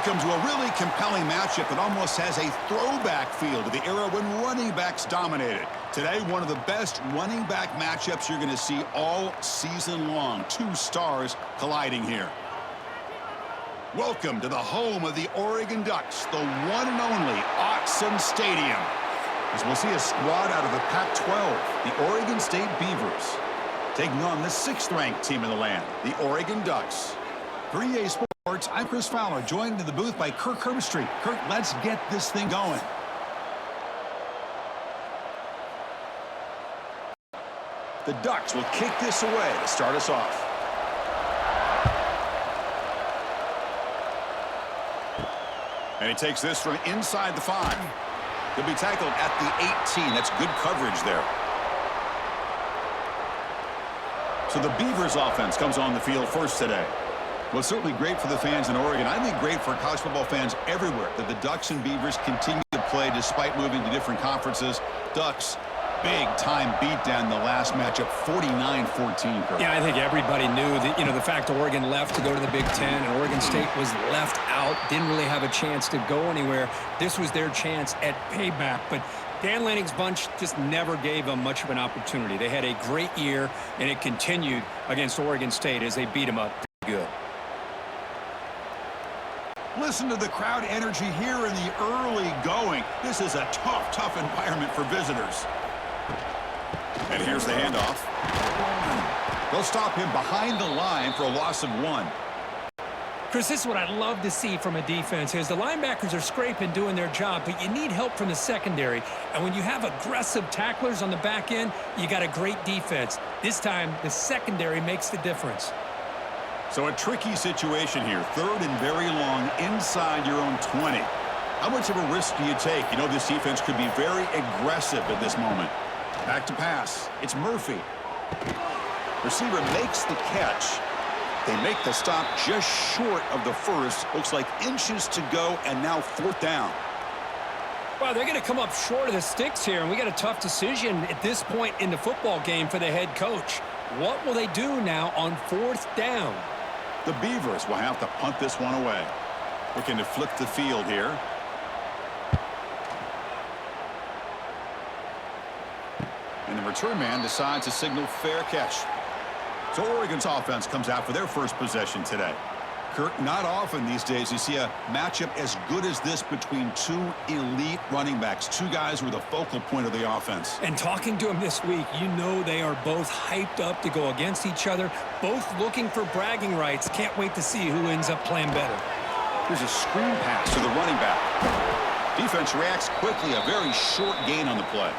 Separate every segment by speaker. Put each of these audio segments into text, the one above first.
Speaker 1: Welcome to a really compelling matchup that almost has a throwback feel to the era when running backs dominated. Today, one of the best running back matchups you're going to see all season long. Two stars colliding here. Welcome to the home of the Oregon Ducks, the one and only Autzen Stadium. As we'll see a squad out of the Pac-12, the Oregon State Beavers, taking on the 6th-ranked team in the land, the Oregon Ducks. For EA Sports, I'm Chris Fowler, joined in the booth by Kirk Herbstreit. Kirk, let's get this thing going. The Ducks will kick this away to start us off. And he takes this from inside the 5. He'll be tackled at the 18. That's good coverage there. So the Beavers offense comes on the field first today. Well, it's certainly great for the fans in Oregon. I think great for college football fans everywhere that the Ducks and Beavers continue to play despite moving to different conferences. Ducks, big-time beatdown in the last matchup, 49-14.
Speaker 2: Yeah, I think everybody knew that, the fact Oregon left to go to the Big Ten and Oregon State was left out, didn't really have a chance to go anywhere. This was their chance at payback, but Dan Lanning's bunch just never gave them much of an opportunity. They had a great year, and it continued against Oregon State as they beat them up pretty good.
Speaker 1: Listen to the crowd energy here in the early going. This is a tough environment for visitors. And here's the handoff. They'll stop him behind the line for a loss of 1.
Speaker 2: Chris, this is what I love to see from a defense is the linebackers are scraping, doing their job, but you need help from the secondary. And when you have aggressive tacklers on the back end, you got a great defense. This time, the secondary makes the difference.
Speaker 1: So a tricky situation here. 3rd and very long inside your own 20. How much of a risk do you take? This defense could be very aggressive at this moment. Back to pass. It's Murphy. Receiver makes the catch. They make the stop just short of the first. Looks like inches to go, and now 4th down.
Speaker 2: Well, they're going to come up short of the sticks here, and we got a tough decision at this point in the football game for the head coach. What will they do now on 4th down?
Speaker 1: The Beavers will have to punt this one away. Looking to flip the field here. And the return man decides to signal fair catch. So Oregon's offense comes out for their first possession today. Kirk, not often these days you see a matchup as good as this between two elite running backs, two guys who are the focal point of the offense.
Speaker 2: And talking to them this week, they are both hyped up to go against each other, both looking for bragging rights. Can't wait to see who ends up playing better.
Speaker 1: There's a screen pass to the running back. Defense reacts quickly, a very short gain on the play.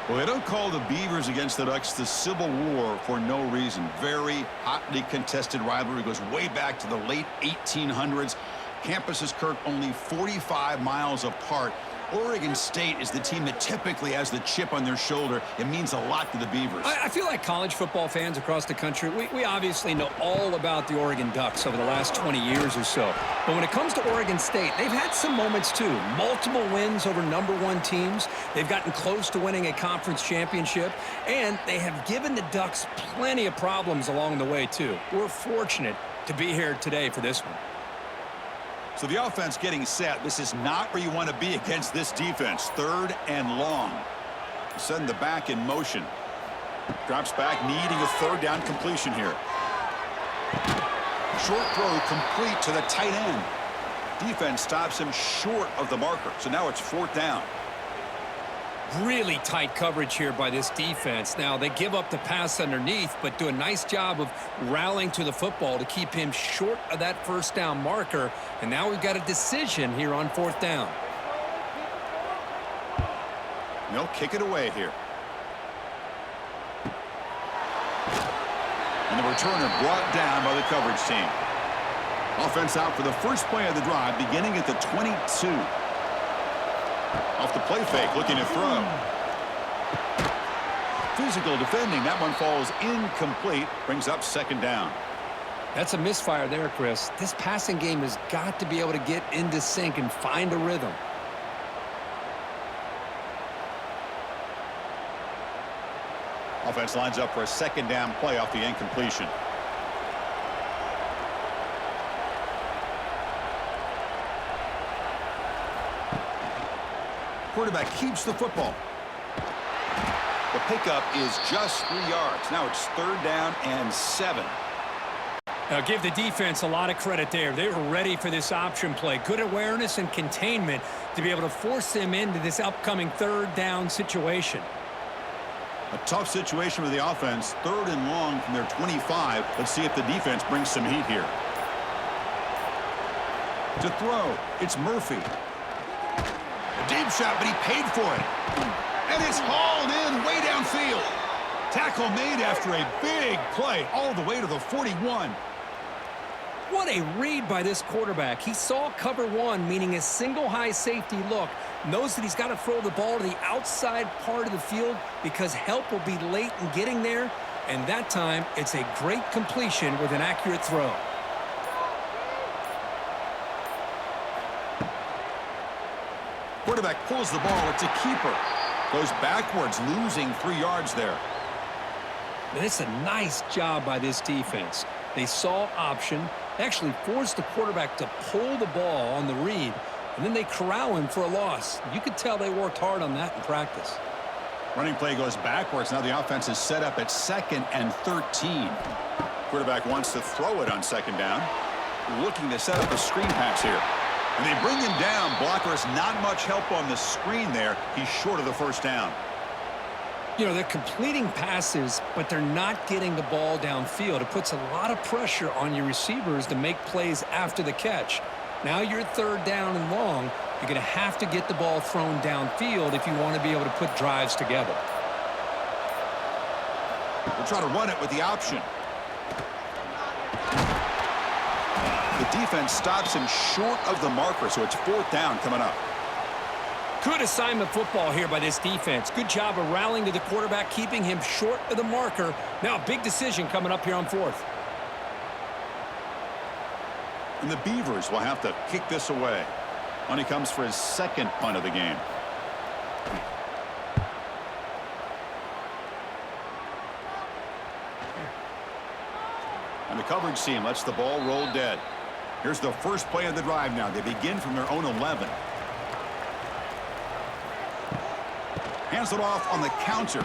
Speaker 1: Well, they don't call the Beavers against the Ducks the Civil War for no reason. Very hotly contested rivalry. Goes way back to the late 1800s. Campuses, Kirk, only 45 miles apart. Oregon State is the team that typically has the chip on their shoulder. It means a lot to the Beavers.
Speaker 2: I feel like college football fans across the country, we obviously know all about the Oregon Ducks over the last 20 years or so. But when it comes to Oregon State, they've had some moments too. Multiple wins over #1 teams. They've gotten close to winning a conference championship. And they have given the Ducks plenty of problems along the way too. We're fortunate to be here today for this one.
Speaker 1: So the offense getting set. This is not where you want to be against this defense. 3rd and long. Send the back in motion. Drops back, needing a 3rd down completion here. Short throw complete to the tight end. Defense stops him short of the marker. So now it's 4th down.
Speaker 2: Really tight coverage here by this defense. Now, they give up the pass underneath, but do a nice job of rallying to the football to keep him short of that 1st down marker. And now we've got a decision here on 4th down.
Speaker 1: They'll kick it away here. And the returner brought down by the coverage team. Offense out for the first play of the drive, beginning at the 22. Off the play fake, looking to throw. Physical defending. That one falls incomplete. Brings up 2nd down.
Speaker 2: That's a misfire there, Chris. This passing game has got to be able to get into sync and find a rhythm.
Speaker 1: Offense lines up for a 2nd down play off the incompletion. Quarterback keeps the football. The pickup is just 3 yards. Now it's 3rd down and 7.
Speaker 2: Now, give the defense a lot of credit there. They were ready for this option play. Good awareness and containment to be able to force them into this upcoming 3rd down situation.
Speaker 1: A tough situation for the offense. 3rd and long from their 25. Let's see if the defense brings some heat here. To throw, it's Murphy. A deep shot, but he paid for it. And it's hauled in way downfield. Tackle made after a big play all the way to the 41.
Speaker 2: What a read by this quarterback. He saw cover 1, meaning a single high safety look. Knows that he's got to throw the ball to the outside part of the field because help will be late in getting there. And that time, it's a great completion with an accurate throw.
Speaker 1: Quarterback pulls the ball. It's a keeper. Goes backwards, losing 3 yards there.
Speaker 2: And it's a nice job by this defense. They saw option, actually forced the quarterback to pull the ball on the read, and then they corral him for a loss. You could tell they worked hard on that in practice.
Speaker 1: Running play goes backwards. Now the offense is set up at 2nd and 13. Quarterback wants to throw it on 2nd down. Looking to set up a screen pass here. And they bring him down. Blockers not much help on the screen there. He's short of the 1st down.
Speaker 2: You know, they're completing passes, but they're not getting the ball downfield. It puts a lot of pressure on your receivers to make plays after the catch. Now you're 3rd down and long. You're going to have to get the ball thrown downfield if you want to be able to put drives together.
Speaker 1: We'll try to run it with the option. The defense stops him short of the marker, so it's 4th down coming up.
Speaker 2: Good assignment football here by this defense. Good job of rallying to the quarterback, keeping him short of the marker. Now a big decision coming up here on 4th.
Speaker 1: And the Beavers will have to kick this away. On he comes for his 2nd punt of the game. And the coverage team lets the ball roll dead. Here's the first play of the drive now. They begin from their own 11. Hands it off on the counter.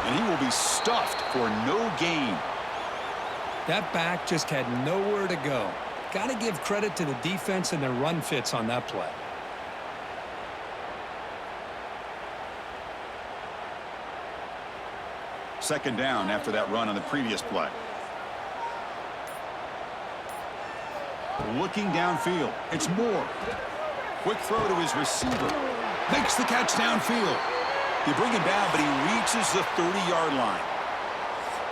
Speaker 1: And he will be stuffed for no gain.
Speaker 2: That back just had nowhere to go. Got to give credit to the defense and their run fits on that play.
Speaker 1: Second down after that run on the previous play. Looking downfield. It's Moore. Quick throw to his receiver. Makes the catch downfield. You bring him down, but he reaches the 30-yard line.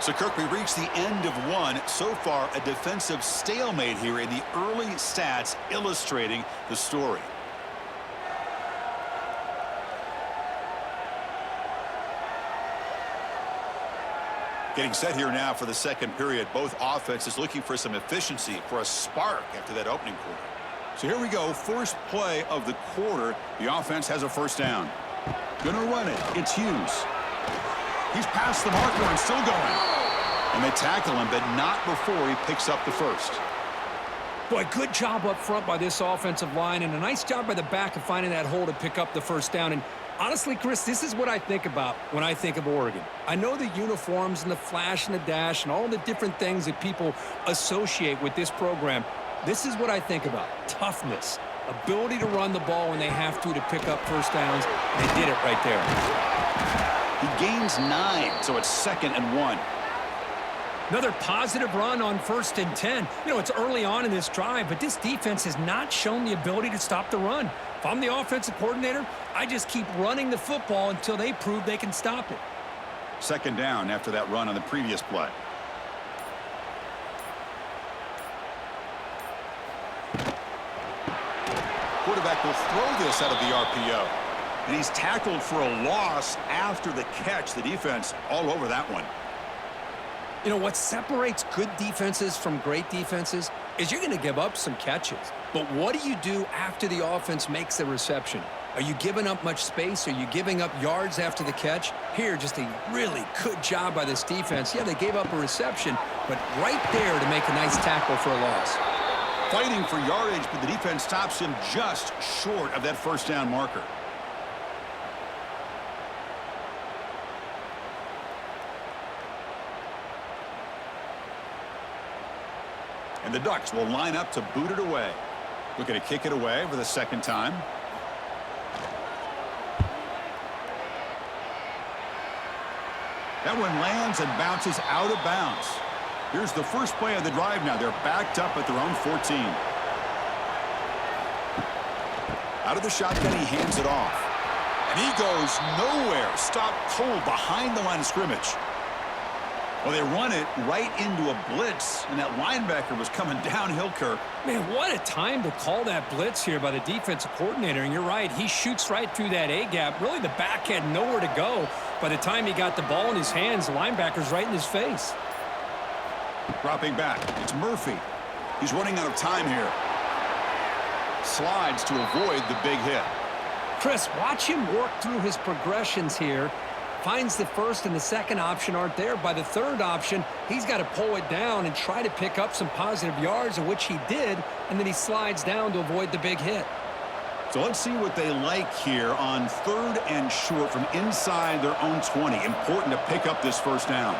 Speaker 1: So, Kirk, we reached the end of one. So far, a defensive stalemate here in the early stats illustrating the story. Getting set here now for the second period. Both offenses looking for some efficiency, for a spark after that opening quarter. So here we go. First play of the quarter. The offense has a first down. Gonna run it. It's Hughes. He's past the marker and still going. And they tackle him, but not before he picks up the first.
Speaker 2: Boy, good job up front by this offensive line, and a nice job by the back of finding that hole to pick up the first down. And honestly, Chris, this is what I think about when I think of Oregon. I know the uniforms and the flash and the dash and all the different things that people associate with this program. This is what I think about. Toughness, ability to run the ball when they have to pick up first downs. They did it right there.
Speaker 1: He gains 9, so it's 2nd and 1.
Speaker 2: Another positive run on 1st and 10. You know, it's early on in this drive, but this defense has not shown the ability to stop the run. If I'm the offensive coordinator, I just keep running the football until they prove they can stop it.
Speaker 1: Second down after that run on the previous play. Quarterback will throw this out of the RPO. And he's tackled for a loss after the catch. The defense all over that one.
Speaker 2: You know, what separates good defenses from great defenses is you're going to give up some catches. But what do you do after the offense makes the reception? Are you giving up much space? Are you giving up yards after the catch? Here, just a really good job by this defense. Yeah, they gave up a reception, but right there to make a nice tackle for a loss.
Speaker 1: Fighting for yardage, but the defense stops him just short of that first down marker. And the Ducks will line up to boot it away. Looking to kick it away for the second time. That one lands and bounces out of bounds. Here's the first play of the drive now. They're backed up at their own 14. Out of the shotgun, he hands it off. And he goes nowhere. Stopped cold behind the line of scrimmage. Well, they run it right into a blitz, and that linebacker was coming downhill, Kirk.
Speaker 2: Man, what a time to call that blitz here by the defensive coordinator. And you're right, he shoots right through that A-gap. Really, the back had nowhere to go. By the time he got the ball in his hands, the linebacker's right in his face.
Speaker 1: Dropping back, it's Murphy. He's running out of time here. Slides to avoid the big hit.
Speaker 2: Chris, watch him work through his progressions here. Finds the first and the second option aren't there. By the third option, he's got to pull it down and try to pick up some positive yards, of which he did, and then he slides down to avoid the big hit.
Speaker 1: So let's see what they like here on 3rd and short from inside their own 20. Important to pick up this first down.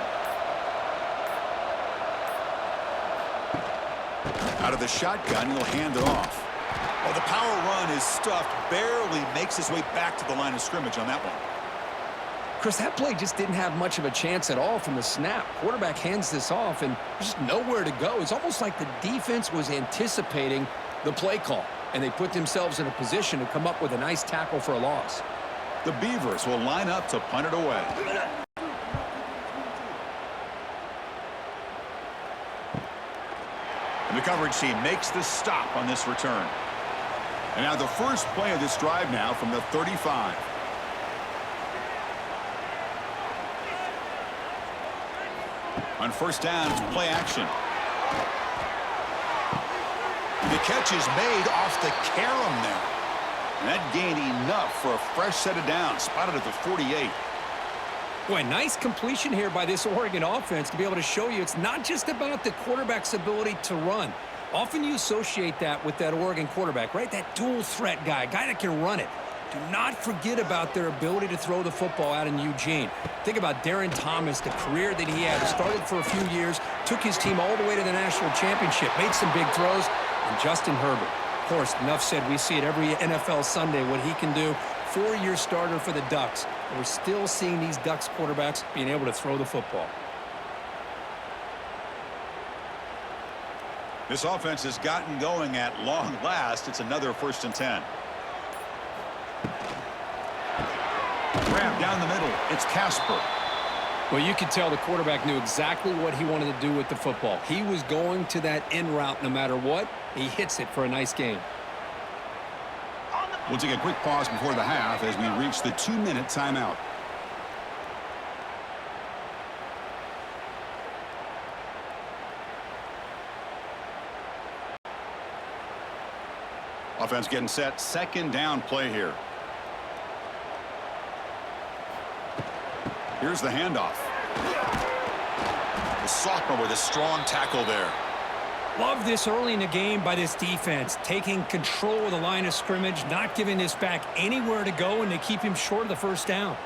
Speaker 1: Out of the shotgun, he'll hand it off. Well, the power run is stuffed, barely makes his way back to the line of scrimmage on that one.
Speaker 2: Chris, that play just didn't have much of a chance at all from the snap. Quarterback hands this off, and there's just nowhere to go. It's almost like the defense was anticipating the play call, and they put themselves in a position to come up with a nice tackle for a loss.
Speaker 1: The Beavers will line up to punt it away. And the coverage team makes the stop on this return. And now the first play of this drive now from the 35. On first down, it's play action. The catch is made off the carom there. And that gained enough for a fresh set of downs, spotted at the 48.
Speaker 2: Boy, nice completion here by this Oregon offense to be able to show you it's not just about the quarterback's ability to run. Often you associate that with that Oregon quarterback, right? That dual threat guy that can run it. Do not forget about their ability to throw the football out in Eugene. Think about Darren Thomas, the career that he had. Started for a few years, took his team all the way to the national championship, made some big throws, and Justin Herbert. Of course, enough said, we see it every NFL Sunday what he can do. 4-year starter for the Ducks. And we're still seeing these Ducks quarterbacks being able to throw the football.
Speaker 1: This offense has gotten going at long last. It's another 1st and 10. Grab down the middle. It's Casper.
Speaker 2: Well, you could tell the quarterback knew exactly what he wanted to do with the football. He was going to that in route no matter what. He hits it for a nice gain.
Speaker 1: We'll take a quick pause before the half as we reach the 2-minute timeout. Offense getting set. 2nd down play here. Here's the handoff. The sophomore with a strong tackle there.
Speaker 2: Love this early in the game by this defense, taking control of the line of scrimmage, not giving this back anywhere to go, and they keep him short of the first down.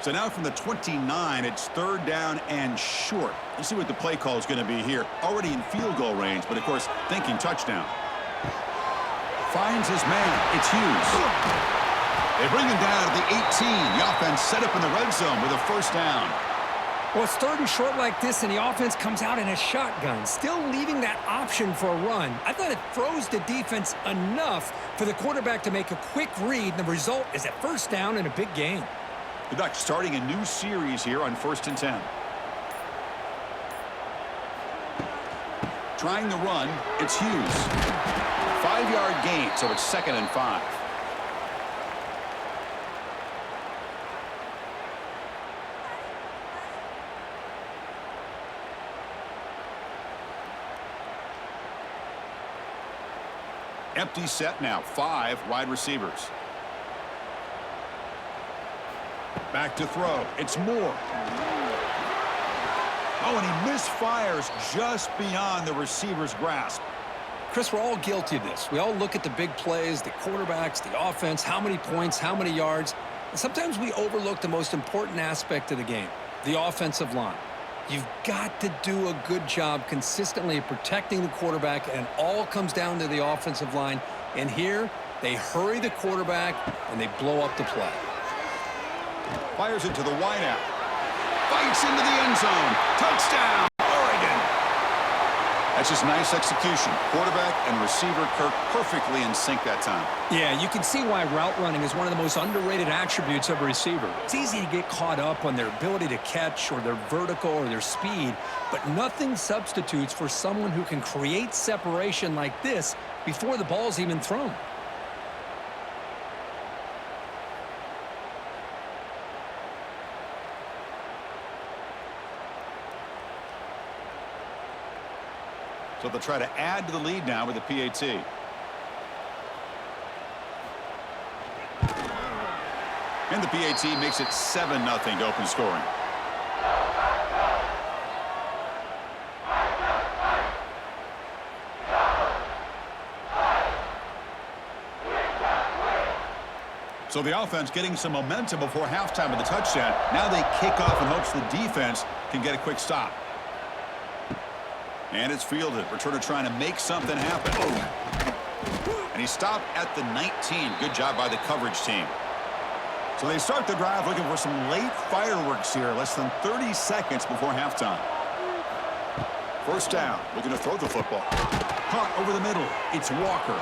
Speaker 1: So now from the 29, it's 3rd down and short. Let's see what the play call is going to be here. Already in field goal range, but of course thinking touchdown. Finds his man. It's Hughes. They bring him down to the 18. The offense set up in the red zone with a first down.
Speaker 2: Well, it's 3rd and short like this, and the offense comes out in a shotgun, still leaving that option for a run. I thought it froze the defense enough for the quarterback to make a quick read, and the result is a first down and a big gain.
Speaker 1: The Ducks starting a new series here on 1st and 10. Trying the run, it's Hughes. 5-yard gain, so it's 2nd and 5. Empty set now, 5 wide receivers. Back to throw, it's Moore. Oh, and he misfires just beyond the receiver's grasp.
Speaker 2: Chris, we're all guilty of this. We all look at the big plays, the quarterbacks, the offense, how many points, how many yards. And sometimes we overlook the most important aspect of the game, the offensive line. You've got to do a good job consistently of protecting the quarterback, and it all comes down to the offensive line. And here, they hurry the quarterback, and they blow up the play.
Speaker 1: Fires it to the wideout. Fights into the end zone. Touchdown, Oregon. That's just nice execution. Quarterback and receiver Kirk perfectly in sync that time.
Speaker 2: Yeah, you can see why route running is one of the most underrated attributes of a receiver. It's easy to get caught up on their ability to catch or their vertical or their speed, but nothing substitutes for someone who can create separation like this before the ball's even thrown.
Speaker 1: So they'll try to add to the lead now with the PAT. And the PAT makes it 7-0 to open scoring. So the offense getting some momentum before halftime with the touchdown. Now they kick off in hopes the defense can get a quick stop. And it's fielded. Returner trying to make something happen. And he stopped at the 19. Good job by the coverage team. So they start the drive looking for some late fireworks here. Less than 30 seconds before halftime. First down. Looking to throw the football. Caught over the middle. It's Walker.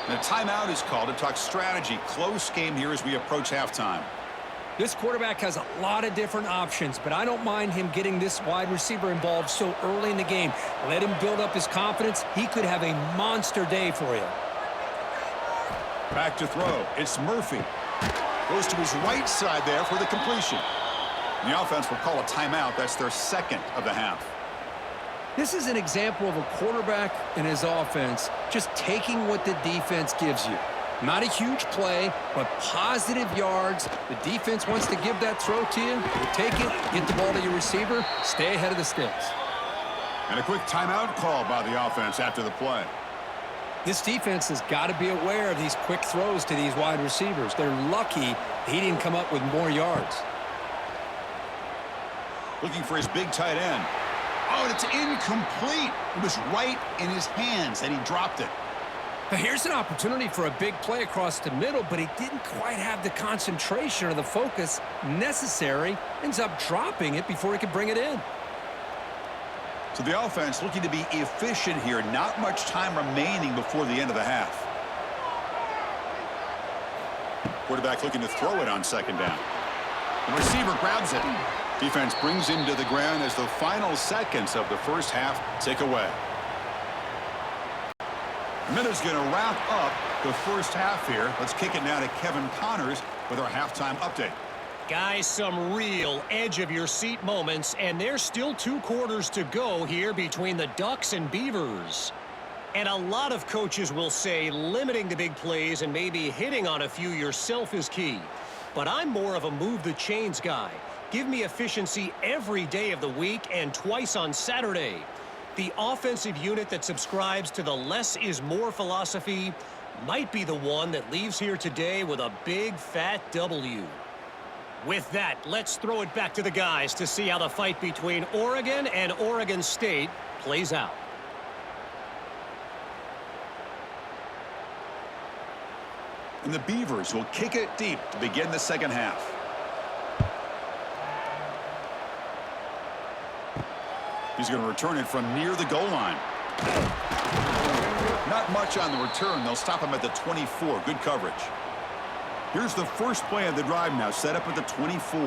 Speaker 1: And a timeout is called to talk strategy. Close game here as we approach halftime.
Speaker 2: This quarterback has a lot of different options, but I don't mind him getting this wide receiver involved so early in the game. Let him build up his confidence. He could have a monster day for you.
Speaker 1: Back to throw. It's Murphy. Goes to his right side there for the completion. And the offense will call a timeout. That's their second of the half.
Speaker 2: This is an example of a quarterback and his offense just taking what the defense gives you. Not a huge play, but positive yards. The defense wants to give that throw to you. You take it, get the ball to your receiver, stay ahead of the sticks.
Speaker 1: And a quick timeout call by the offense after the play.
Speaker 2: This defense has got to be aware of these quick throws to these wide receivers. They're lucky he didn't come up with more yards.
Speaker 1: Looking for his big tight end. Oh, and it's incomplete. It was right in his hands, and he dropped it.
Speaker 2: Here's an opportunity for a big play across the middle, but he didn't quite have the concentration or the focus necessary. Ends up dropping it before he could bring it in.
Speaker 1: So the offense looking to be efficient here. Not much time remaining before the end of the half. Quarterback looking to throw it on second down. The receiver grabs it. Defense brings him to the ground as the final seconds of the first half tick away. A minute's going to wrap up the first half here. Let's kick it now to Kevin Connors with our halftime update.
Speaker 3: Guys, some real edge-of-your-seat moments, and there's still 2 quarters to go here between the Ducks and Beavers. And a lot of coaches will say limiting the big plays and maybe hitting on a few yourself is key. But I'm more of a move-the-chains guy. Give me efficiency every day of the week and twice on Saturday. The offensive unit that subscribes to the less is more philosophy might be the one that leaves here today with a big fat W. With that, let's throw it back to the guys to see how the fight between Oregon and Oregon State plays out.
Speaker 1: And the Beavers will kick it deep to begin the second half. He's going to return it from near the goal line. Not much on the return. They'll stop him at the 24. Good coverage. Here's the first play of the drive now, set up at the 24.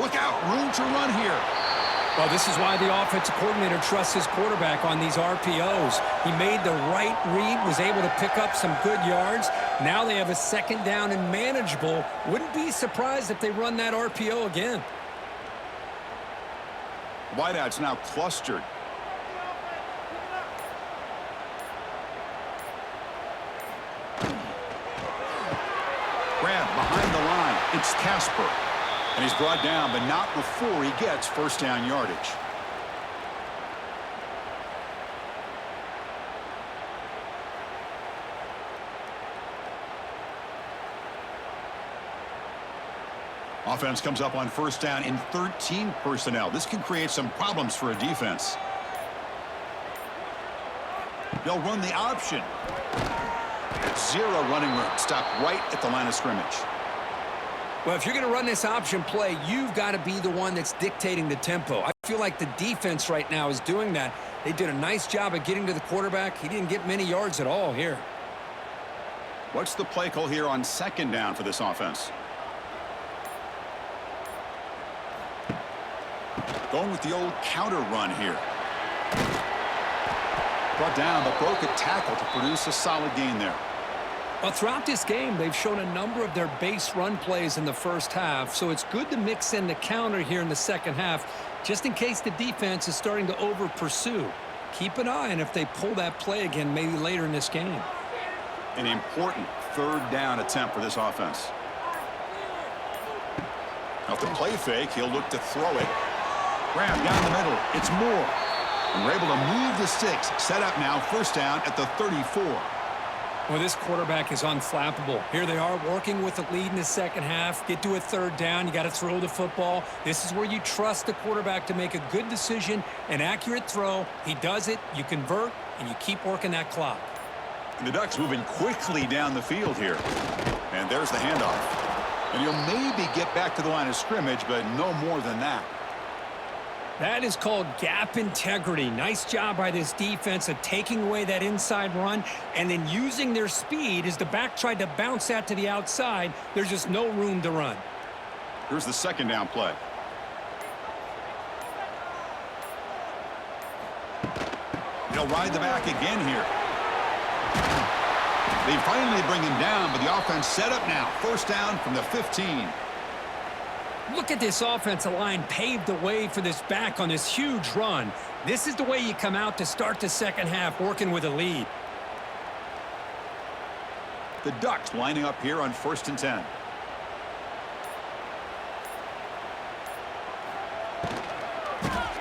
Speaker 1: Look out, room to run here.
Speaker 2: Well, this is why the offensive coordinator trusts his quarterback on these RPOs. He made the right read, was able to pick up some good yards. Now they have a second down and manageable. Wouldn't be surprised if they run that RPO again.
Speaker 1: Wideout's now clustered. It's Casper. And he's brought down, but not before he gets first down yardage. Offense comes up on first down in 13 personnel. This can create some problems for a defense. They'll run the option. Zero running room. Stop right at the line of scrimmage.
Speaker 2: Well, if you're going to run this option play, you've got to be the one that's dictating the tempo. I feel like the defense right now is doing that. They did a nice job of getting to the quarterback. He didn't get many yards at all here.
Speaker 1: What's the play call here on second down for this offense? Going with the old counter run here. Brought down, but broke a tackle to produce a solid gain there.
Speaker 2: Well, throughout this game, they've shown a number of their base run plays in the first half, so it's good to mix in the counter here in the second half, just in case the defense is starting to over-pursue. Keep an eye on if they pull that play again maybe later in this game.
Speaker 1: An important third down attempt for this offense. Now, to play fake, he'll look to throw it. Grab down the middle. It's Moore. And we're able to move the sticks. Set up now, first down at the 34.
Speaker 2: Well, this quarterback is unflappable. Here they are working with the lead in the second half. Get to a third down. You got to throw the football. This is where you trust the quarterback to make a good decision, an accurate throw. He does it. You convert, and you keep working that clock.
Speaker 1: And the Ducks moving quickly down the field here. And there's the handoff. And he'll maybe get back to the line of scrimmage, but no more than that.
Speaker 2: That is called gap integrity. Nice job by this defense of taking away that inside run and then using their speed as the back tried to bounce that to the outside. There's just no room to run.
Speaker 1: Here's the second down play. They'll ride the back again here. They finally bring him down, but the offense set up now. First down from the 15.
Speaker 2: Look at this offensive line paved the way for this back on this huge run. This is the way you come out to start the second half, working with a lead.
Speaker 1: The Ducks lining up here on first and 10.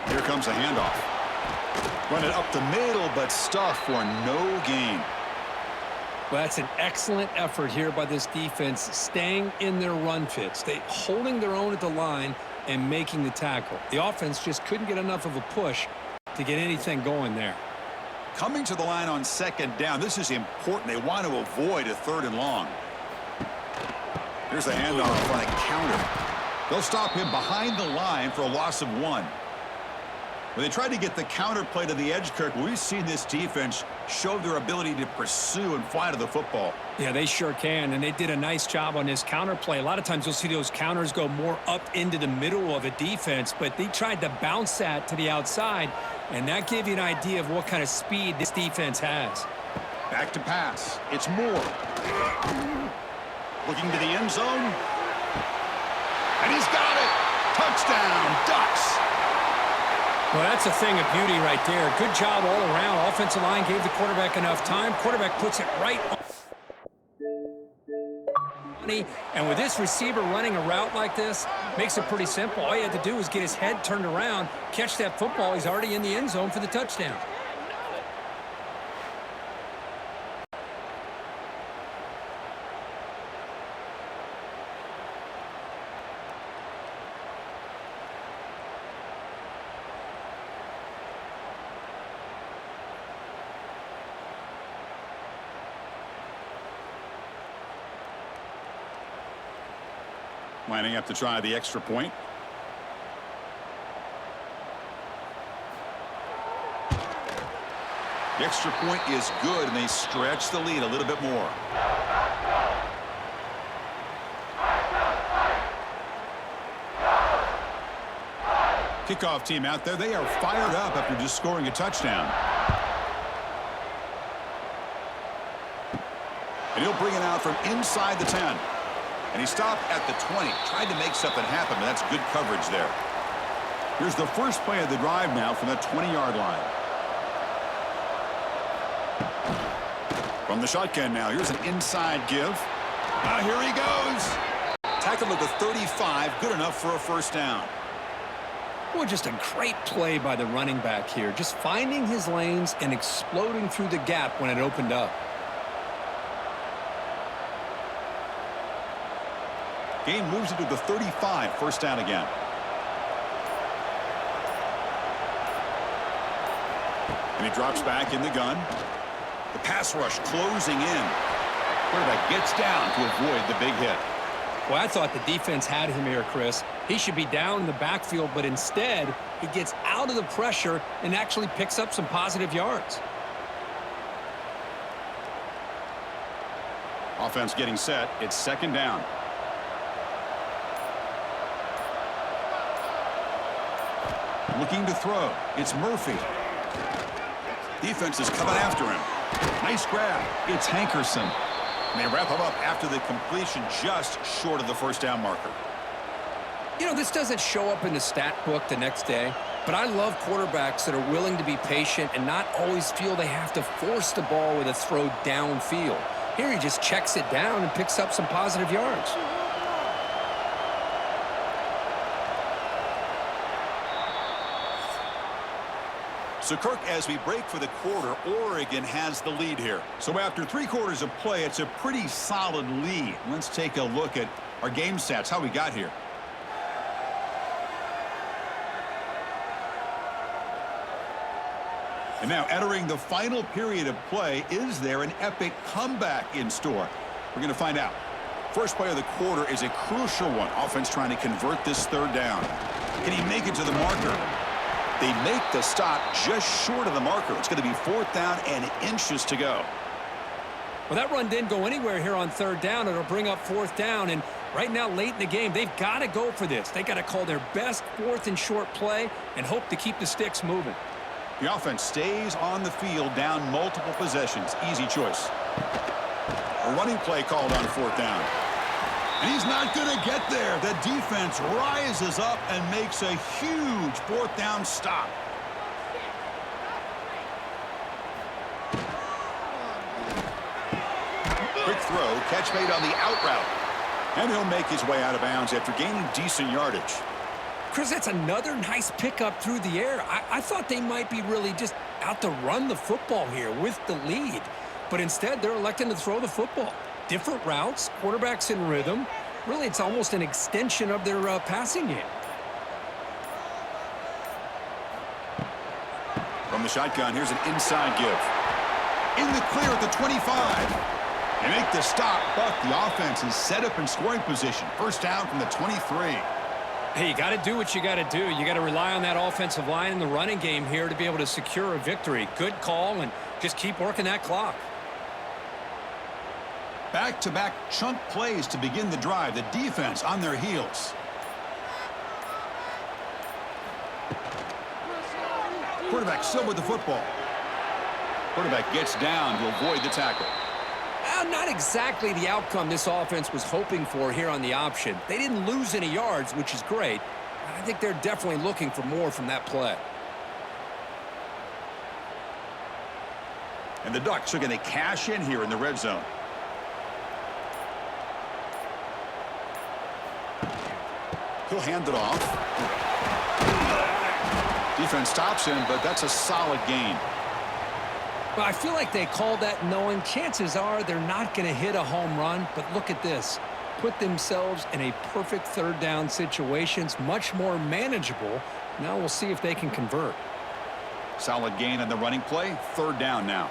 Speaker 1: Here comes a handoff. Run it up the middle, but stuffed for no gain.
Speaker 2: Well, that's an excellent effort here by this defense, staying in their run fits. They holding their own at the line and making the tackle. The offense just couldn't get enough of a push to get anything going there.
Speaker 1: Coming to the line on second down, this is important. They want to avoid a third and long. Here's the handoff on a counter. They'll stop him behind the line for a loss of 1. When they tried to get the counter play to the edge, Kirk, we've seen this defense show their ability to pursue and fly to the football.
Speaker 2: Yeah, they sure can, and they did a nice job on this counter play. A lot of times you'll see those counters go more up into the middle of a defense, but they tried to bounce that to the outside, and that gave you an idea of what kind of speed this defense has.
Speaker 1: Back to pass. It's Moore. Looking to the end zone. And he's got it. Touchdown, Ducks.
Speaker 2: Well, that's a thing of beauty right there. Good job all around. Offensive line gave the quarterback enough time. Quarterback puts it right on. And with this receiver running a route like this, makes it pretty simple. All you had to do was get his head turned around, catch that football. He's already in the end zone for the touchdown.
Speaker 1: Lining up to try the extra point. The extra point is good, and they stretch the lead a little bit more. Kickoff team out there. They are fired up after just scoring a touchdown. And he'll bring it out from inside the 10. And he stopped at the 20. Tried to make something happen, but that's good coverage there. Here's the first play of the drive now from the 20-yard line. From the shotgun now, here's an inside give. Here he goes. Tackled at the 35, good enough for a first down.
Speaker 2: Well, just a great play by the running back here. Just finding his lanes and exploding through the gap when it opened up.
Speaker 1: Gain moves it to the 35, first down again. And he drops back in the gun. The pass rush closing in. Quarterback gets down to avoid the big hit.
Speaker 2: Well, I thought the defense had him here, Chris. He should be down in the backfield, but instead, he gets out of the pressure and actually picks up some positive yards.
Speaker 1: Offense getting set. It's second down. Looking to throw. It's Murphy. Defense is coming after him. Nice grab. It's Hankerson. And they wrap him up after the completion just short of the first down marker.
Speaker 2: You know, this doesn't show up in the stat book the next day, but I love quarterbacks that are willing to be patient and not always feel they have to force the ball with a throw downfield. Here he just checks it down and picks up some positive yards.
Speaker 1: So, Kirk, as we break for the quarter, Oregon has the lead here. So after 3 quarters of play, it's a pretty solid lead. Let's take a look at our game stats, how we got here. And now entering the final period of play, is there an epic comeback in store? We're going to find out. First play of the quarter is a crucial one. Offense trying to convert this third down. Can he make it to the marker? They make the stop just short of the marker. It's going to be 4th down and inches to go.
Speaker 2: Well, that run didn't go anywhere here on third down. It'll bring up 4th down, and right now, late in the game, they've got to go for this. They got to call their best 4th and short play and hope to keep the sticks moving.
Speaker 1: The offense stays on the field down multiple possessions. Easy choice. A running play called on 4th down. And he's not going to get there. The defense rises up and makes a huge 4th down stop. Quick throw, catch made on the out route. And he'll make his way out of bounds after gaining decent yardage.
Speaker 2: Chris, that's another nice pickup through the air. I thought they might be really just out to run the football here with the lead. But instead, they're electing to throw the football. Different routes, quarterbacks in rhythm. Really, it's almost an extension of their passing game.
Speaker 1: From the shotgun, here's an inside give. In the clear at the 25. They make the stop, but the offense is set up in scoring position. First down from the 23.
Speaker 2: Hey, you got to do what you got to do. You got to rely on that offensive line in the running game here to be able to secure a victory. Good call, and just keep working that clock.
Speaker 1: Back-to-back chunk plays to begin the drive. The defense on their heels. Quarterback still with the football. Quarterback gets down to avoid the tackle.
Speaker 2: Not exactly the outcome this offense was hoping for here on the option. They didn't lose any yards, which is great. I think they're definitely looking for more from that play.
Speaker 1: And the Ducks are going to cash in here in the red zone. He'll hand it off. Defense stops him, but that's a solid gain.
Speaker 2: Well, I feel like they called that knowing chances are they're not going to hit a home run, but look at this. Put themselves in a perfect third down situation. It's much more manageable. Now we'll see if they can convert.
Speaker 1: Solid gain on the running play. Third down now.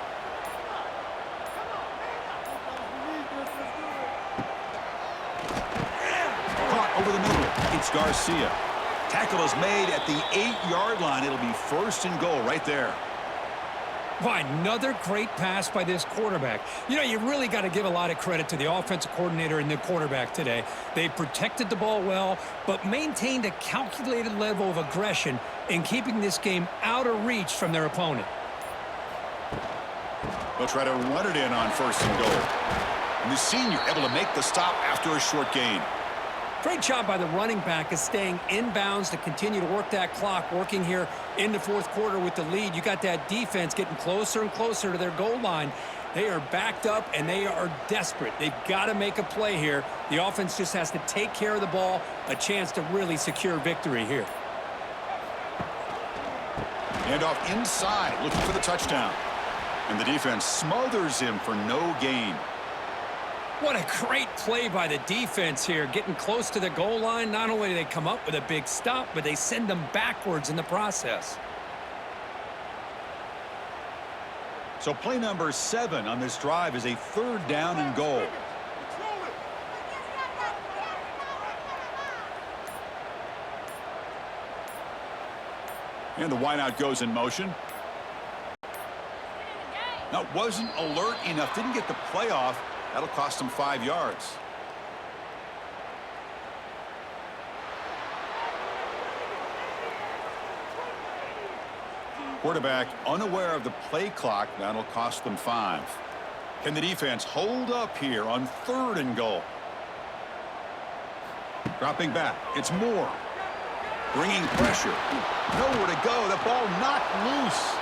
Speaker 1: Caught over the middle. It's Garcia. Tackle is made at the 8-yard line. It'll be first and goal right there.
Speaker 2: Why, another great pass by this quarterback. You know, you really got to give a lot of credit to the offensive coordinator and the quarterback today. They protected the ball well, but maintained a calculated level of aggression in keeping this game out of reach from their opponent.
Speaker 1: They'll try to run it in on first and goal. And the senior able to make the stop after a short gain.
Speaker 2: Great job by the running back is staying inbounds to continue to work that clock, working here in the fourth quarter with the lead. You got that defense getting closer and closer to their goal line. They are backed up, and they are desperate. They've got to make a play here. The offense just has to take care of the ball, a chance to really secure victory here.
Speaker 1: And off inside, looking for the touchdown. And the defense smothers him for no gain.
Speaker 2: What a great play by the defense here. Getting close to the goal line, not only do they come up with a big stop, but they send them backwards in the process.
Speaker 1: So play number 7 on this drive is a 3rd down and goal. And the wideout goes in motion. Now, wasn't alert enough, didn't get the play off. That'll cost him 5 yards. Quarterback unaware of the play clock. That'll cost them 5. Can the defense hold up here on 3rd and goal? Dropping back. It's Moore. Bringing pressure. Nowhere to go. The ball knocked loose.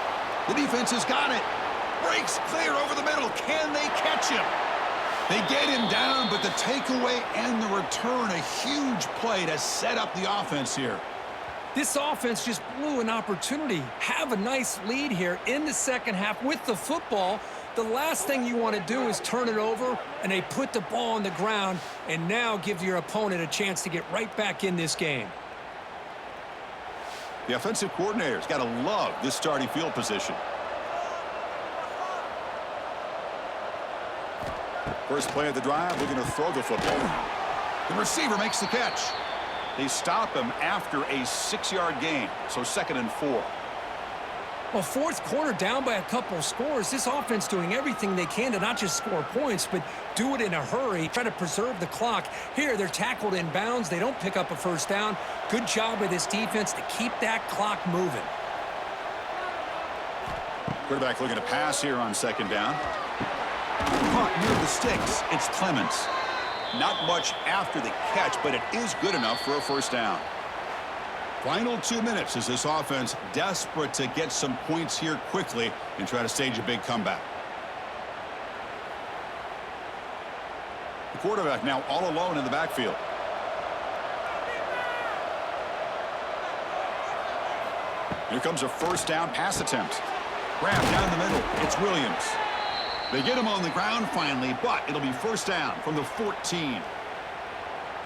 Speaker 1: The defense has got it. Breaks clear over the middle. Can they catch him? They get him down, but the takeaway and the return, a huge play to set up the offense here.
Speaker 2: This offense just blew an opportunity. Have a nice lead here in the second half with the football. The last thing you want to do is turn it over, and they put the ball on the ground and now give your opponent a chance to get right back in this game.
Speaker 1: The offensive coordinator's got to love this starting field position. First play of the drive, we're going to throw the football. The receiver makes the catch. They stop him after a 6-yard gain, so 2nd and 4.
Speaker 2: Well, 4th quarter down by a couple of scores. This offense doing everything they can to not just score points, but do it in a hurry, try to preserve the clock. Here, they're tackled in bounds. They don't pick up a first down. Good job by this defense to keep that clock moving.
Speaker 1: Quarterback looking to pass here on 2nd down. Caught near the sticks. It's Clements. Not much after the catch, but it is good enough for a first down. Final 2 minutes as this offense desperate to get some points here quickly and try to stage a big comeback. The quarterback now all alone in the backfield. Here comes a first down pass attempt. Grab down the middle. It's Williams. They get him on the ground finally, but it'll be first down from the 14.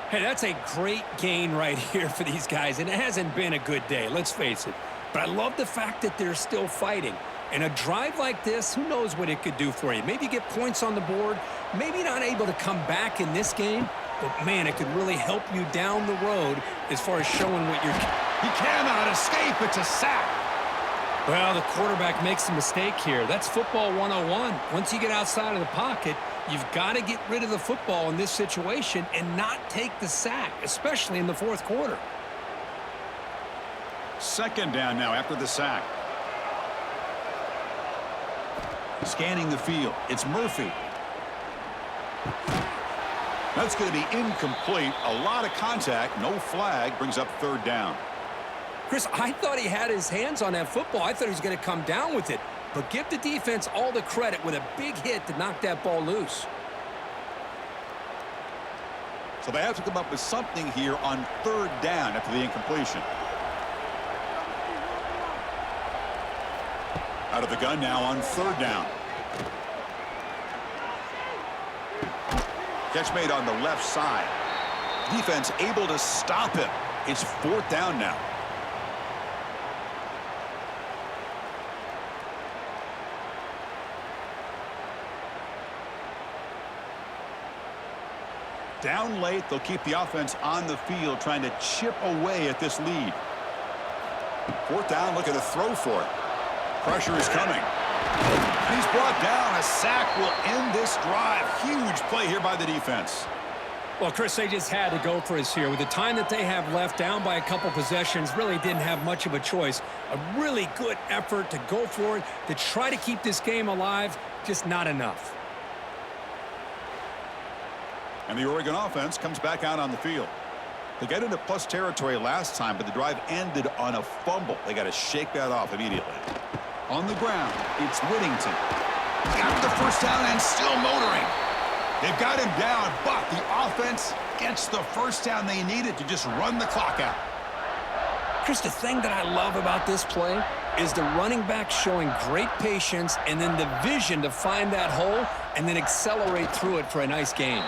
Speaker 2: Hey, that's a great gain right here for these guys, and it hasn't been a good day, let's face it. But I love the fact that they're still fighting. And a drive like this, who knows what it could do for you. Maybe get points on the board, maybe not able to come back in this game, but, man, it could really help you down the road as far as showing what you're...
Speaker 1: He cannot escape. It's a sack.
Speaker 2: Well, the quarterback makes a mistake here. That's football 101. Once you get outside of the pocket, you've got to get rid of the football in this situation and not take the sack, especially in the 4th quarter.
Speaker 1: 2nd down now after the sack. Scanning the field. It's Murphy. That's going to be incomplete. A lot of contact. No flag. Brings up 3rd down.
Speaker 2: Chris, I thought he had his hands on that football. I thought he was going to come down with it. But give the defense all the credit with a big hit to knock that ball loose.
Speaker 1: So they have to come up with something here on 3rd down after the incompletion. Out of the gun now on 3rd down. Catch made on the left side. Defense able to stop him. It's 4th down now. Down late, they'll keep the offense on the field trying to chip away at this lead. 4th down, looking to throw for it. Pressure is coming. He's brought down. A sack will end this drive. Huge play here by the defense.
Speaker 2: Well, Chris, they just had to go for us here. With the time that they have left, down by a couple possessions, really didn't have much of a choice. A really good effort to go for it, to try to keep this game alive, just not enough.
Speaker 1: And the Oregon offense comes back out on the field. They got into plus territory last time, but the drive ended on a fumble. They got to shake that off immediately. On the ground, it's Whittington. Got the first down and still motoring. They've got him down, but the offense gets the first down they needed to just run the clock out.
Speaker 2: Chris, the thing that I love about this play is the running back showing great patience and then the vision to find that hole and then accelerate through it for a nice gain.